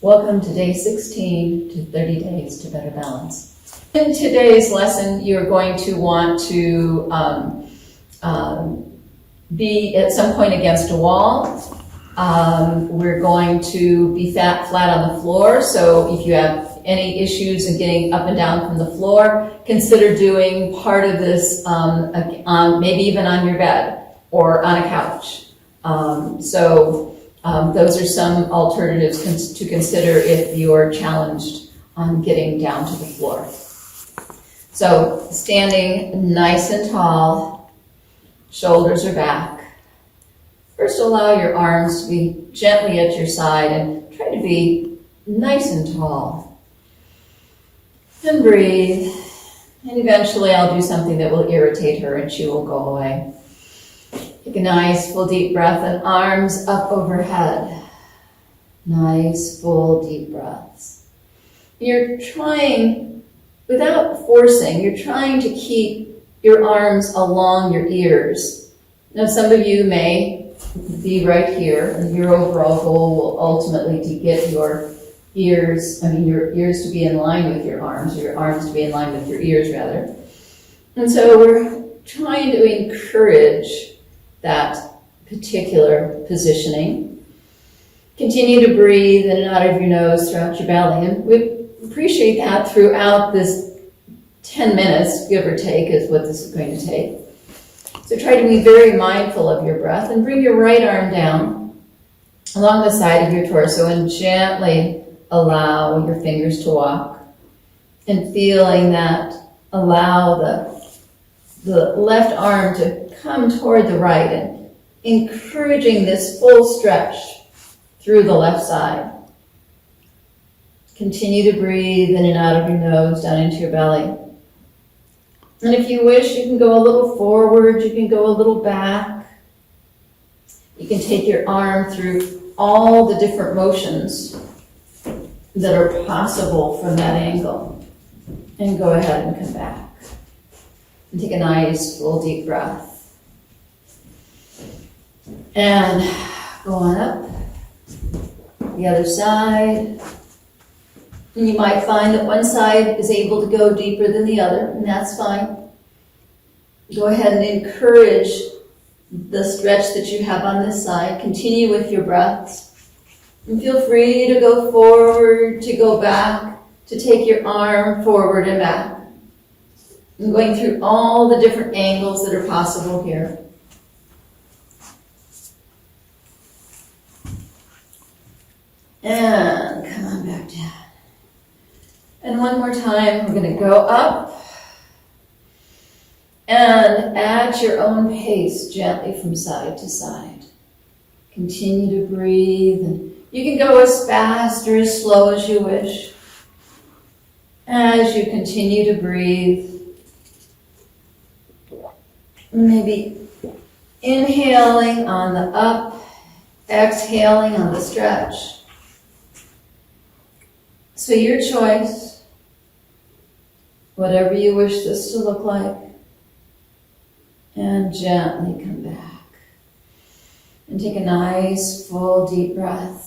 Welcome to day 16 to 30 days to better balance. In today's lesson, you're going to want to be at some point against a wall. We're going to be flat on the floor, so if you have any issues in getting up and down from the floor, consider doing part of this maybe even on your bed or on a couch. Those are some alternatives to consider if you're challenged on getting down to the floor. So standing nice and tall, shoulders are back. First, allow your arms to be gently at your side and try to be nice and tall. And breathe. And eventually I'll do something that will irritate her and she will go away. Take a nice full deep breath and arms up overhead. Nice full deep breaths. You're trying, without forcing, you're trying to keep your arms along your ears. Now some of you may be right here, and your overall goal will ultimately to get your ears to be in line with your arms, or your arms to be in line with your ears rather. And so we're trying to encourage that particular positioning. Continue to breathe in and out of your nose throughout your belly, and we appreciate that throughout this 10 minutes, give or take, is what this is going to take. So try to be very mindful of your breath and bring your right arm down along the side of your torso and gently allow your fingers to walk, and feeling that allow the left arm to come toward the right and encouraging this full stretch through the left side. Continue to breathe in and out of your nose down into your belly. And if you wish, you can go a little forward, you can go a little back. You can take your arm through all the different motions that are possible from that angle. And go ahead and come back. And take a nice full deep breath. And go on up. The other side. And you might find that one side is able to go deeper than the other, and that's fine. Go ahead and encourage the stretch that you have on this side. Continue with your breaths. And feel free to go forward, to go back, to take your arm forward and back. And going through all the different angles that are possible here. And come on back down. And one more time, we're going to go up and at your own pace, gently from side to side. Continue to breathe, and you can go as fast or as slow as you wish. As you continue to breathe, maybe inhaling on the up, exhaling on the stretch. So your choice, whatever you wish this to look like, and gently come back. And take a nice full deep breath.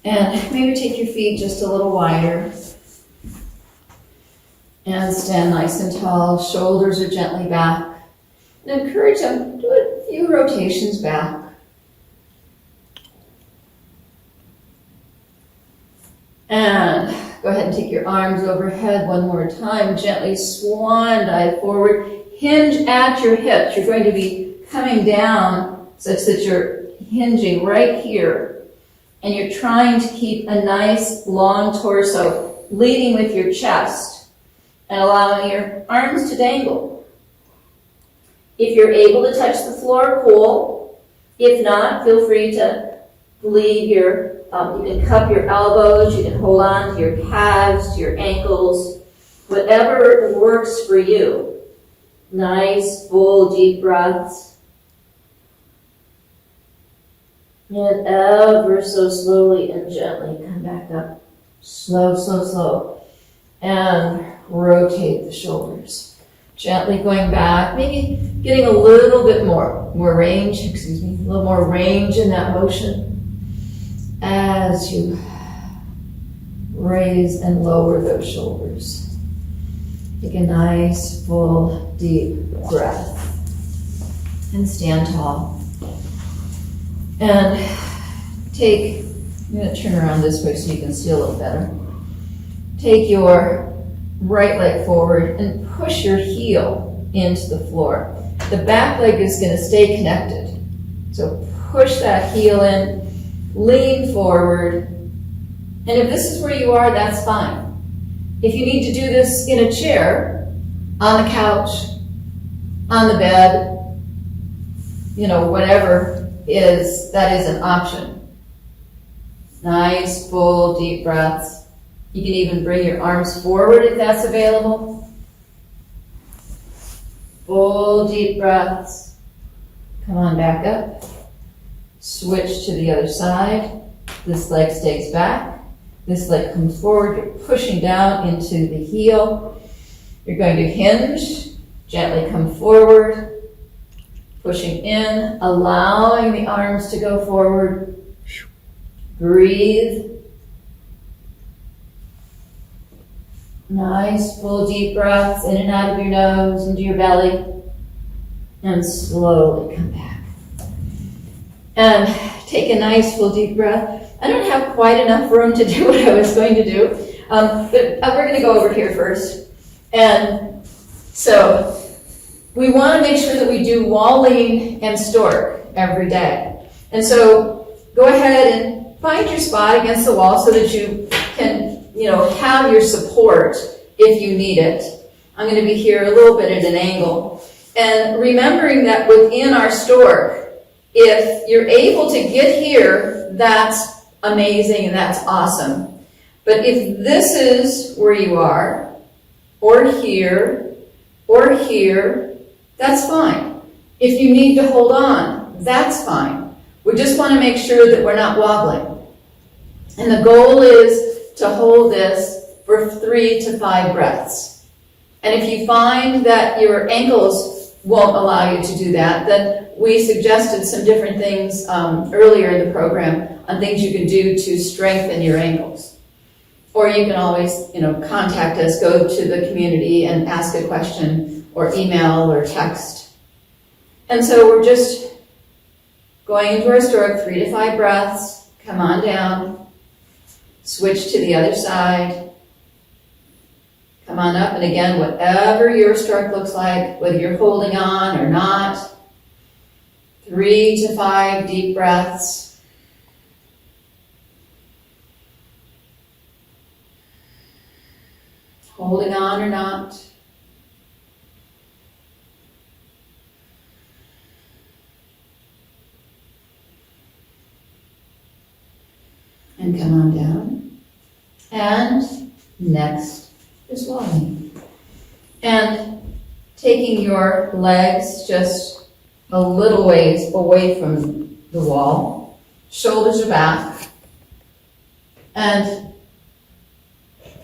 And maybe take your feet just a little wider. And stand nice and tall, shoulders are gently back. And encourage them to do a few rotations back. And go ahead and take your arms overhead one more time. Gently swan dive forward. Hinge at your hips. You're going to be coming down such that you're hinging right here. And you're trying to keep a nice long torso leading with your chest and allowing your arms to dangle. If you're able to touch the floor, cool. If not, feel free to leave your you can cup your elbows, you can hold on to your calves, to your ankles, whatever works for you. Nice, full, deep breaths. And ever so slowly and gently come back up. Slow, slow, slow. And rotate the shoulders. Gently going back, maybe getting a little bit more range, a little more range in that motion. as you raise and lower those shoulders. Take a nice, full, deep breath. And stand tall. And I'm going to turn around this way so you can see a little better. Take your right leg forward and push your heel into the floor. The back leg is going to stay connected. So push that heel in, lean forward. And if this is where you are, that's fine. If you need to do this in a chair, on the couch, on the bed, whatever that is an option. Nice, full, deep breaths. You can even bring your arms forward if that's available. Full, deep breaths. Come on back up. Switch to the other side. This leg stays back. This leg comes forward. You're pushing down into the heel. You're going to hinge. Gently come forward. Pushing in, allowing the arms to go forward. Breathe. Nice, full, deep breaths in and out of your nose, into your belly. And slowly come back. And take a nice, full, deep breath. I don't have quite enough room to do what I was going to do, but we're going to go over here first. And so we want to make sure that we do wall lean and stork every day. And so go ahead and find your spot against the wall so that you can, have your support if you need it. I'm going to be here a little bit at an angle. And remembering that within our stork, if you're able to get here, that's amazing and that's awesome. But if this is where you are, or here, that's fine. If you need to hold on, that's fine. We just want to make sure that we're not wobbling. And the goal is to hold this for 3 to 5 breaths. And if you find that your ankles won't allow you to do that, then we suggested some different things earlier in the program on things you can do to strengthen your ankles. Or you can always, contact us, go to the community and ask a question, or email or text. And so we're just going into our stork, 3 to 5 breaths. Come on down. Switch to the other side. Come on up, and again, whatever your stork looks like, whether you're holding on or not. 3 to 5 deep breaths. Holding on or not. And come on down. And next is walking. And taking your legs just a little ways away from the wall. Shoulders are back. And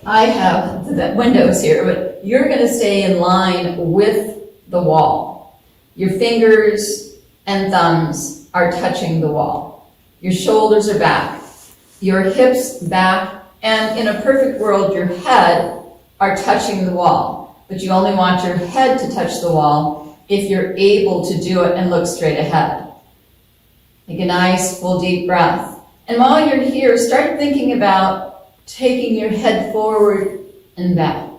I have the windows here, but you're going to stay in line with the wall. Your fingers and thumbs are touching the wall. Your shoulders are back. Your hips back, and in a perfect world, your head are touching the wall. But you only want your head to touch the wall if you're able to do it and look straight ahead. Take a nice, full, deep breath. And while you're here, start thinking about taking your head forward and back.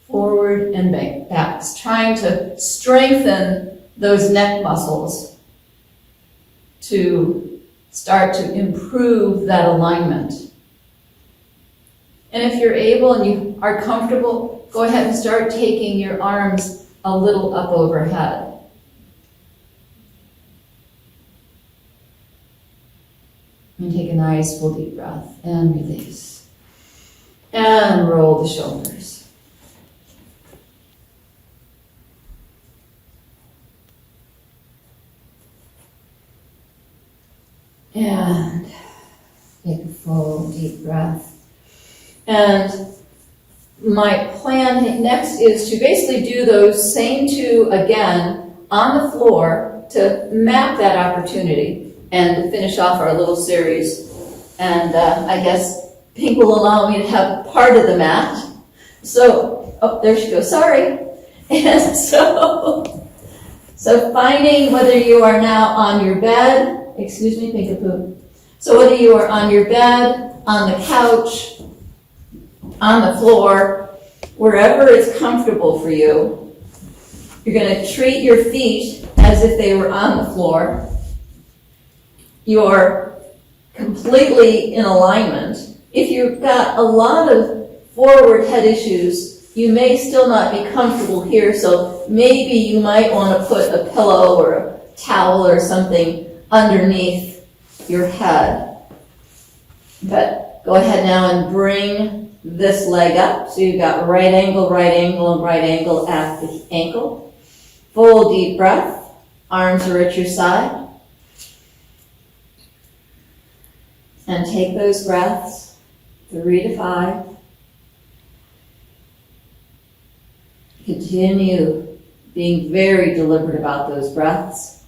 Forward and back. It's trying to strengthen those neck muscles to start to improve that alignment. And if you're able and you are comfortable, go ahead and start taking your arms a little up overhead. And take a nice full deep breath and release. And roll the shoulders. And take a full deep breath. And my plan next is to basically do those same 2 again on the floor to map that opportunity. and to finish off our little series. And I guess Pink will allow me to have part of the mat. So, oh, there she goes, sorry. And so finding whether you are now on your bed, excuse me, Pinkapoo. So whether you are on your bed, on the couch, on the floor, wherever it's comfortable for you, you're going to treat your feet as if they were on the floor. You're completely in alignment. If you've got a lot of forward head issues, you may still not be comfortable here, so maybe you might want to put a pillow or a towel or something underneath your head. But go ahead now and bring this leg up. So you've got right angle, and right angle at the ankle. Full deep breath. Arms are at your side. And take those breaths, 3 to 5. Continue being very deliberate about those breaths.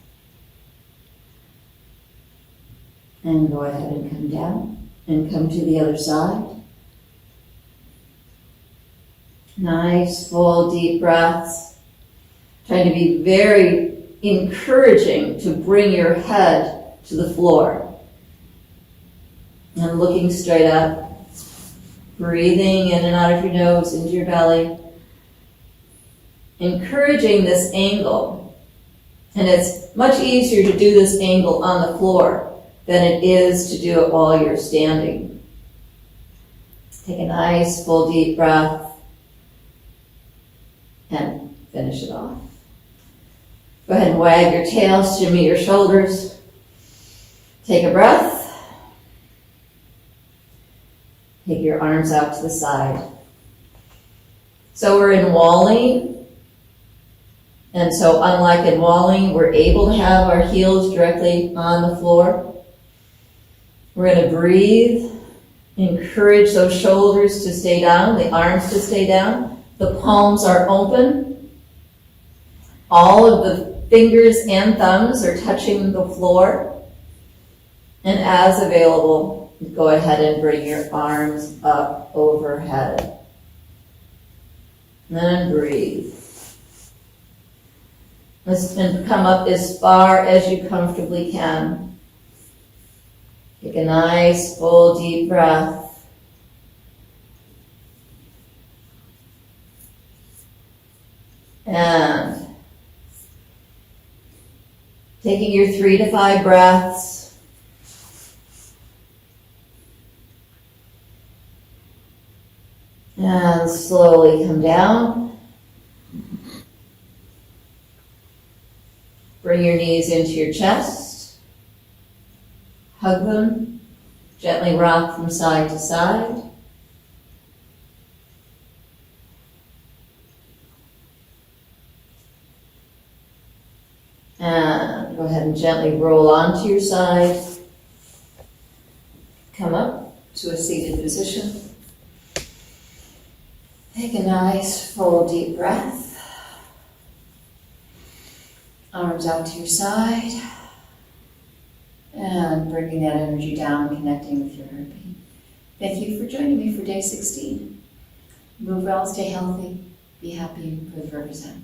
And go ahead and come down and come to the other side. Nice, full, deep breaths. Trying to be very encouraging to bring your head to the floor. And looking straight up. Breathing in and out of your nose into your belly. Encouraging this angle. And it's much easier to do this angle on the floor than it is to do it while you're standing. Take a nice, full, deep breath. And finish it off. Go ahead and wag your tail, shimmy your shoulders. Take a breath. Take your arms out to the side. So we're in walling. And so unlike in walling, we're able to have our heels directly on the floor. We're going to breathe. Encourage those shoulders to stay down, the arms to stay down. The palms are open. All of the fingers and thumbs are touching the floor. And as available, go ahead and bring your arms up overhead. And then breathe. And come up as far as you comfortably can. Take a nice, full, deep breath. And taking your 3 to 5 breaths. And slowly come down. Bring your knees into your chest. Hug them. Gently rock from side to side. And go ahead and gently roll onto your side. Come up to a seated position. Take a nice, full, deep breath. Arms out to your side. And bringing that energy down, connecting with your heartbeat. Thank you for joining me for day 16. Move well, stay healthy, be happy with RiversZen.